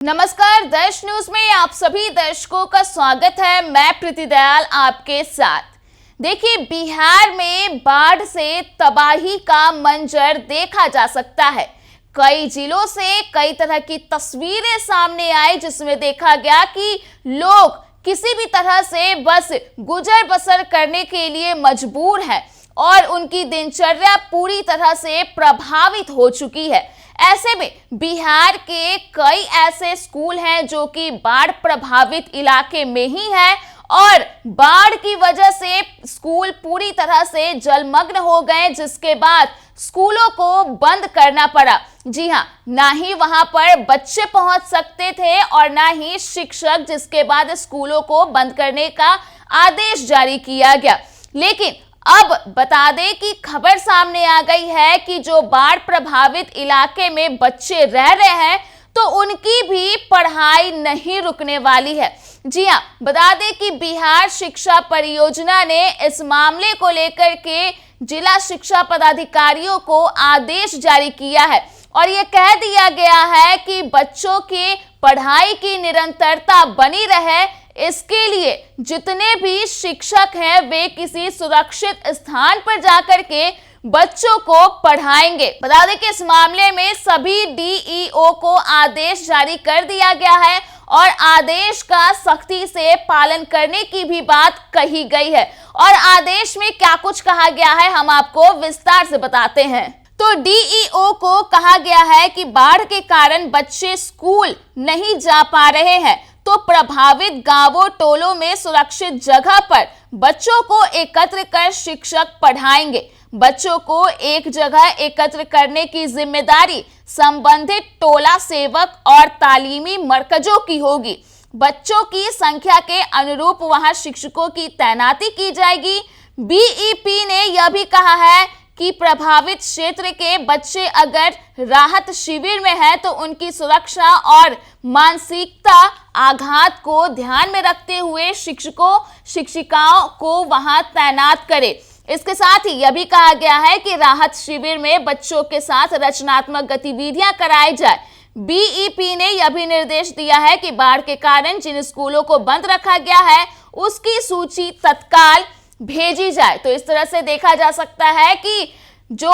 नमस्कार, देश न्यूज में आप सभी दर्शकों का स्वागत है। मैं प्रीति दयाल आपके साथ। देखिए, बिहार में बाढ़ से तबाही का मंजर देखा जा सकता है। कई जिलों से कई तरह की तस्वीरें सामने आई जिसमें देखा गया कि लोग किसी भी तरह से बस गुजर बसर करने के लिए मजबूर हैं और उनकी दिनचर्या पूरी तरह से प्रभावित हो चुकी है। ऐसे में बिहार के कई ऐसे स्कूल हैं जो कि बाढ़ प्रभावित इलाके में ही है और बाढ़ की वजह से स्कूल पूरी तरह से जलमग्न हो गए, जिसके बाद स्कूलों को बंद करना पड़ा। जी हां, ना ही वहां पर बच्चे पहुंच सकते थे और ना ही शिक्षक, जिसके बाद स्कूलों को बंद करने का आदेश जारी किया गया। लेकिन अब बता दें कि खबर सामने आ गई है कि जो बाढ़ प्रभावित इलाके में बच्चे रह रहे हैं तो उनकी भी पढ़ाई नहीं रुकने वाली है। जी हां, बता दें कि बिहार शिक्षा परियोजना ने इस मामले को लेकर के जिला शिक्षा पदाधिकारियों को आदेश जारी किया है और ये कह दिया गया है कि बच्चों की पढ़ाई की निरंतरता बनी रहे, इसके लिए जितने भी शिक्षक हैं वे किसी सुरक्षित स्थान पर जाकर के बच्चों को पढ़ाएंगे। बता दें कि इस मामले में सभी डीईओ को आदेश जारी कर दिया गया है और आदेश का सख्ती से पालन करने की भी बात कही गई है। और आदेश में क्या कुछ कहा गया है हम आपको विस्तार से बताते हैं। तो डीईओ को कहा गया है कि बाढ़ के कारण बच्चे स्कूल नहीं जा पा रहे हैं तो प्रभावित गांवों टोलों में सुरक्षित जगह पर बच्चों को एकत्र कर शिक्षक पढ़ाएंगे। बच्चों को एक जगह एकत्र करने की जिम्मेदारी संबंधित टोला सेवक और तालीमी मरकजों की होगी। बच्चों की संख्या के अनुरूप वहां शिक्षकों की तैनाती की जाएगी। बीईपी ने यह भी कहा है कि प्रभावित क्षेत्र के बच्चे अगर राहत शिविर में हैं तो उनकी सुरक्षा और मानसिकता आघात को ध्यान में रखते हुए शिक्षकों शिक्षिकाओं को वहां तैनात करें। इसके साथ ही यह भी कहा गया है कि राहत शिविर में बच्चों के साथ रचनात्मक गतिविधियां कराई जाए। बीईपी ने यह भी निर्देश दिया है कि बाढ़ के कारण जिन स्कूलों को बंद रखा गया है उसकी सूची तत्काल भेजी जाए। तो इस तरह से देखा जा सकता है कि जो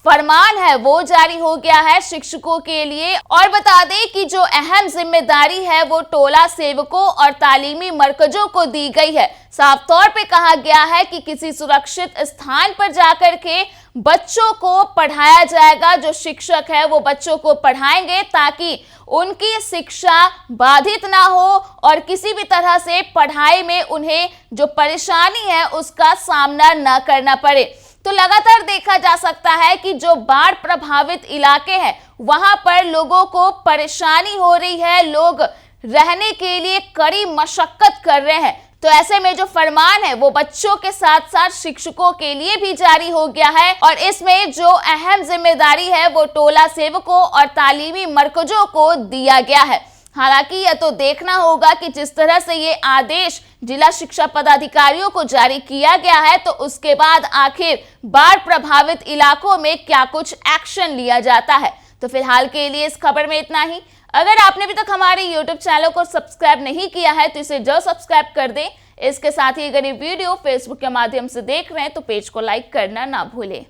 फरमान है वो जारी हो गया है शिक्षकों के लिए। और बता दें कि जो अहम जिम्मेदारी है वो टोला सेवकों और तालीमी मरकजों को दी गई है। साफ तौर पे कहा गया है कि किसी सुरक्षित स्थान पर जाकर के बच्चों को पढ़ाया जाएगा। जो शिक्षक है वो बच्चों को पढ़ाएंगे ताकि उनकी शिक्षा बाधित ना हो और किसी भी तरह से पढ़ाई में उन्हें जो परेशानी है उसका सामना न करना पड़े। तो लगातार देखा जा सकता है कि जो बाढ़ प्रभावित इलाके हैं वहां पर लोगों को परेशानी हो रही है, लोग रहने के लिए कड़ी मशक्कत कर रहे हैं। तो ऐसे में जो फरमान है वो बच्चों के साथ साथ शिक्षकों के लिए भी जारी हो गया है और इसमें जो अहम जिम्मेदारी है वो टोला सेवकों और तालीमी मरकजों को दिया गया है। हालांकि यह तो देखना होगा कि जिस तरह से ये आदेश जिला शिक्षा पदाधिकारियों को जारी किया गया है तो उसके बाद आखिर बाढ़ प्रभावित इलाकों में क्या कुछ एक्शन लिया जाता है। तो फिलहाल के लिए इस खबर में इतना ही। अगर आपने अभी तक हमारे YouTube चैनल को सब्सक्राइब नहीं किया है तो इसे जरूर सब्सक्राइब कर दें। इसके साथ ही अगर ये वीडियो Facebook के माध्यम से देख रहे हैं तो पेज को लाइक करना ना भूलें।